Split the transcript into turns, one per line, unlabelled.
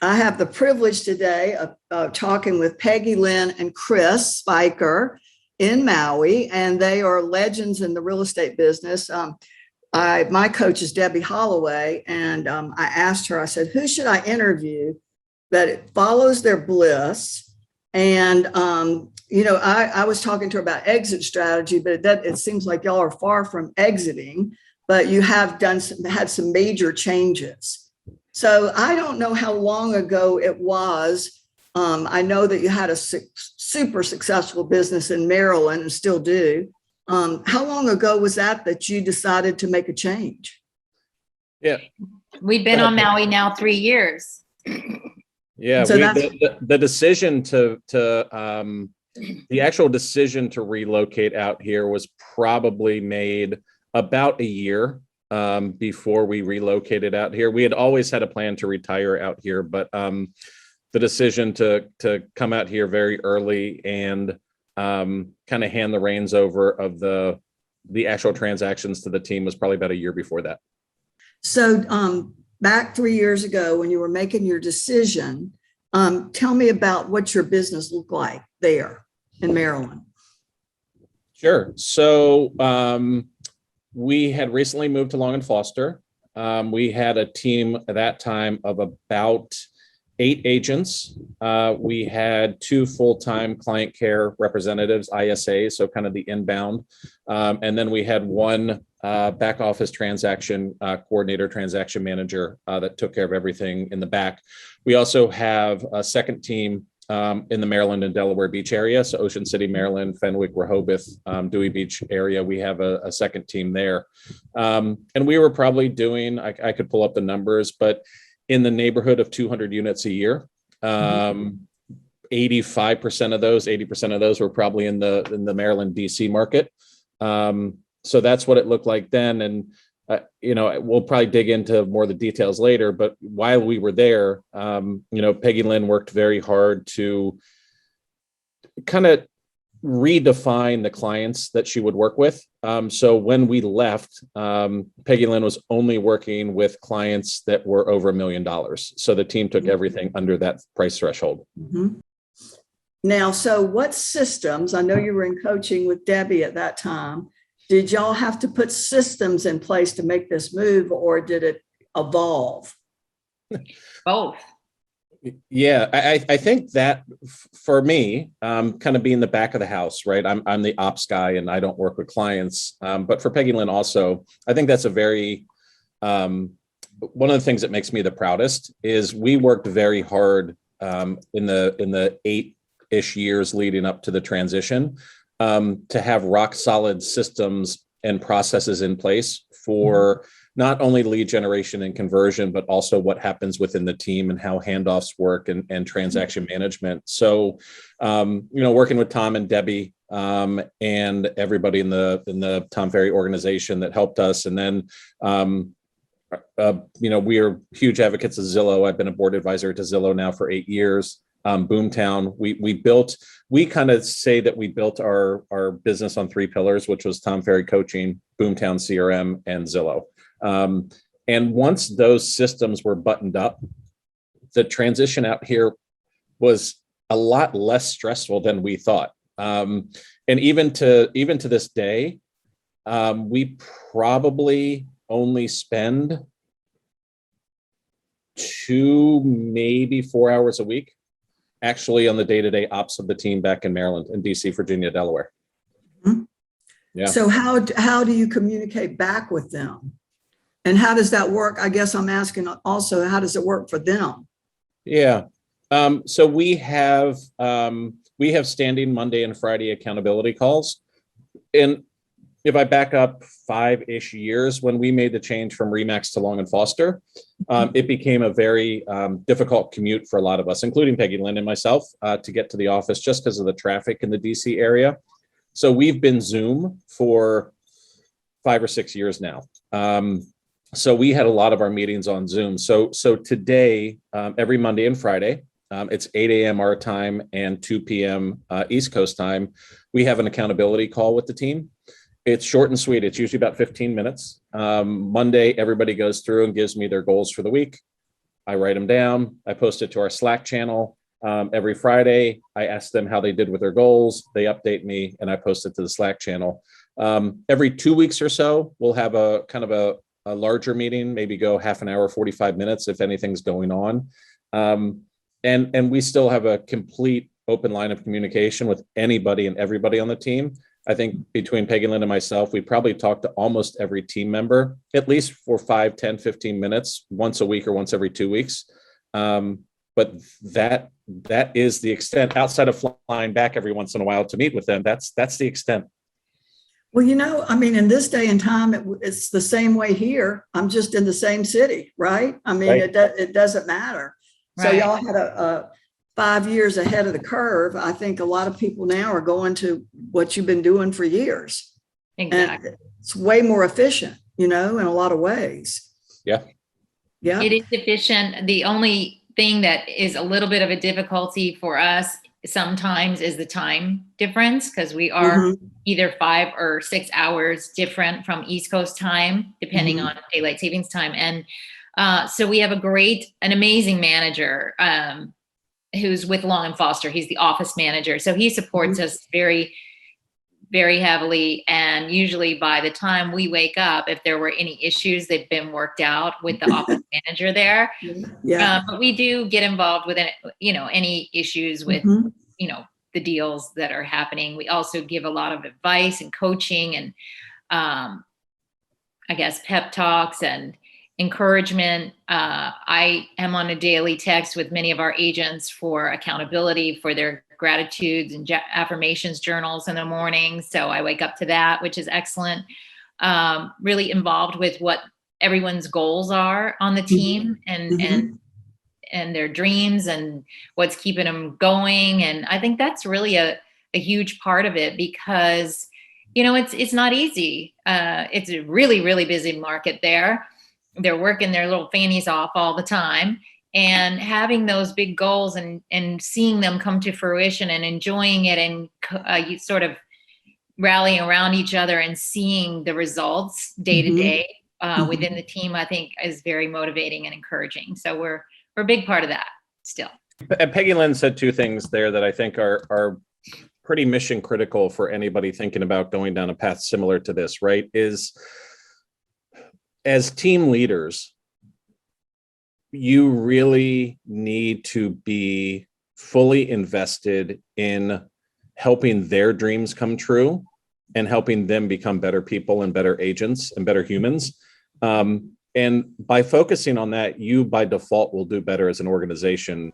I have the privilege today of talking with Peggy, Lynn, and Chris Speicher in Maui, and they are legends in the real estate business. My coach is Debbie Holloway, and I asked her, I said, who should I interview that it follows their bliss? And, I was talking to her about exit strategy, but it seems like y'all are far from exiting, but you have had some major changes. So I don't know how long ago it was. I know that you had a super successful business in Maryland and still do. How long ago was that you decided to make a change?
Yeah.
We've been on Maui now 3 years.
Yeah,
So
the decision the actual decision to relocate out here was probably made about a year before we relocated out here. We had always had a plan to retire out here, but the decision to come out here very early and kind of hand the reins over of the actual transactions to the team was probably about a year before that.
So back 3 years ago when you were making your decision, tell me about what your business looked like there in Maryland.
Sure. So we had recently moved to Long and Foster. We had a team at that time of about 8 agents. We had 2 full-time client care representatives, ISAs, so kind of the inbound. And then we had 1 back office transaction coordinator, transaction manager that took care of everything in the back. We also have a second team in the Maryland and Delaware Beach area. So Ocean City, Maryland, Fenwick, Rehoboth, Dewey Beach area. We have a second team there. And we were probably doing, I could pull up the numbers, but in the neighborhood of 200 units a year. 85% of those, 80% of those were probably in the Maryland, DC market. So that's what it looked like then. And, we'll probably dig into more of the details later, but while we were there, Peggy Lynn worked very hard to kind of redefine the clients that she would work with. So when we left, Peggy Lynn was only working with clients that were over $1 million. So the team took everything under that price threshold.
Mm-hmm. Now, so what systems, I know you were in coaching with Debbie at that time, did y'all have to put systems in place to make this move, or did it evolve?
Both.
Yeah, I think that for me, kind of being the back of the house, right? I'm the ops guy and I don't work with clients. But for Peggy Lynn also, I think that's a very, one of the things that makes me the proudest is we worked very hard in the 8-ish years leading up to the transition to have rock solid systems and processes in place for not only lead generation and conversion, but also what happens within the team and how handoffs work and transaction management. So, working with Tom and Debbie and everybody in the Tom Ferry organization that helped us. And then, we are huge advocates of Zillow. I've been a board advisor to Zillow now for 8 years. Boomtown, we kind of say that we built our business on 3 pillars, which was Tom Ferry coaching, Boomtown CRM, and Zillow. And once those systems were buttoned up, the transition out here was a lot less stressful than we thought. And even to this day, we probably only spend 2, maybe 4 hours a week actually on the day-to-day ops of the team back in Maryland and DC, Virginia, Delaware.
Mm-hmm.
Yeah.
So how do you communicate back with them? And how does that work? I guess I'm asking also, how does it work for them?
Yeah. So we have standing Monday and Friday accountability calls. And if I back up 5-ish years, when we made the change from Remax to Long and Foster, it became a very difficult commute for a lot of us, including Peggy Lynn and myself, to get to the office just because of the traffic in the DC area. So we've been Zoom for 5 or 6 years now. So we had a lot of our meetings on Zoom. So today, every Monday and Friday, it's 8 a.m. our time and 2 p.m. East Coast time, we have an accountability call with the team. It's short and sweet. It's usually about 15 minutes. Monday, everybody goes through and gives me their goals for the week. I write them down. I post it to our Slack channel. Every Friday, I ask them how they did with their goals. They update me and I post it to the Slack channel. Every 2 weeks or so, we'll have a kind of a larger meeting, maybe go half an hour, 45 minutes if anything's going on. And we still have a complete open line of communication with anybody and everybody on the team. I think between Peggy, Lynn, and myself, we probably talk to almost every team member, at least for 5, 10, 15 minutes, once a week or once every 2 weeks. But that is the extent, outside of flying back every once in a while to meet with them. That's the extent.
Well, I mean, in this day and time, it's the same way here. I'm just in the same city, right? I mean,
Right.
it doesn't matter. So
Right.
y'all had a 5 years ahead of the curve. I think a lot of people now are going to what you've been doing for years.
Exactly.
And it's way more efficient, in a lot of ways.
Yeah.
Yeah.
It is efficient. The only thing that is a little bit of a difficulty for us sometimes is the time difference, because we are
Mhm.
either 5 or 6 hours different from East Coast time, depending on daylight savings time. And so we have an amazing manager who's with Long and Foster. He's the office manager. So he supports us very, very heavily. And usually by the time we wake up, if there were any issues, they've been worked out with the office manager there.
Yeah.
But we do get involved with, any issues with,
Mhm.
the deals that are happening. We also give a lot of advice and coaching and, I guess, pep talks and encouragement. I am on a daily text with many of our agents for accountability for their gratitudes and affirmations journals in the morning. So I wake up to that, which is excellent. Really involved with what everyone's goals are on the team and their dreams and what's keeping them going. And I think that's really a huge part of it, because it's not easy. It's a really, really busy market there. They're working their little fannies off all the time, and having those big goals and seeing them come to fruition and enjoying it, and you sort of rallying around each other and seeing the results day to day within the team, I think is very motivating and encouraging. So we're a big part of that still.
And Peggy Lynn said two things there that I think are pretty mission critical for anybody thinking about going down a path similar to this, right? Is as team leaders, you really need to be fully invested in helping their dreams come true and helping them become better people and better agents and better humans. And by focusing on that, you by default will do better as an organization.